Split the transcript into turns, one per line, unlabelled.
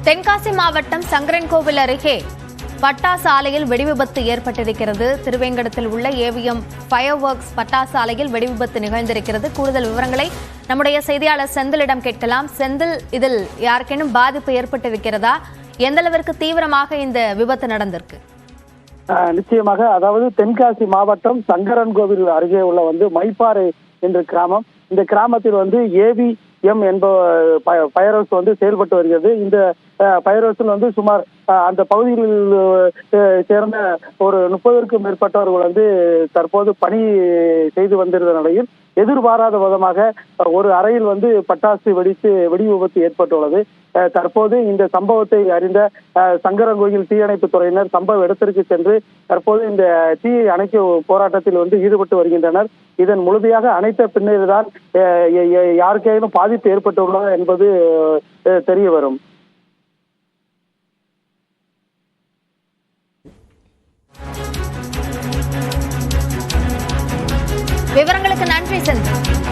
தென்காசி மாவட்டம் சங்கரன்கோவில் அருகே பட்டாசு ஆலையில் வெடிவிபத்து ஏற்பட்டிருக்கிறது. திருவேங்கடத்தில் உள்ள ஏவிஎம் ஃபயர் ஒர்க்ஸ் பட்டாசு ஆலையில் வெடிவிபத்து நிகழ்ந்திருக்கிறது. கூடுதல் விவரங்களை நம்முடைய செய்தியாளர் செந்திலிடம் கேட்கலாம். செந்தில், இதில் யாருக்கேனும் பாதிப்பு ஏற்பட்டிருக்கிறதா? எந்த அளவிற்கு தீவிரமாக இந்த விபத்து நடந்திருக்கு?
நிச்சயமாக, அதாவது தென்காசி மாவட்டம் சங்கரன்கோவில் அருகே உள்ள மைப்பாறை என்ற கிராமம். இந்த கிராமத்தில் ஏவிஎம் என்ப ஃபயர் ஹவுஸ் செயல்பட்டு வருகிறது. இந்த ஃபயர் ஹவுஸில் சுமார் அந்த பகுதியில் சேர்ந்த ஒரு 30க்கும் மேற்பட்டவர்கள் தற்போது பணி செய்து வந்திருந்த நிலையில் எதிர்பாராத விதமாக ஒரு அறையில் பட்டாசு வெடி விபத்து ஏற்பட்டுள்ளது. தற்போது இந்த சம்பவத்தை அறிந்த சங்கரன்கோவில் தீயணைப்பு துறையினர் சம்பவ இடத்திற்கு சென்று தற்போது இந்த தீயை அணைக்கும் போராட்டத்தில் ஈடுபட்டு வருகின்றனர். இதன் முழுமையாக அணைத்த பின்னர்தான் யாருக்கேனும் பாதிப்பு ஏற்பட்டுள்ளதா என்பது தெரிய வரும்.
விவரங்களுக்கு நன்றி செந்தில்.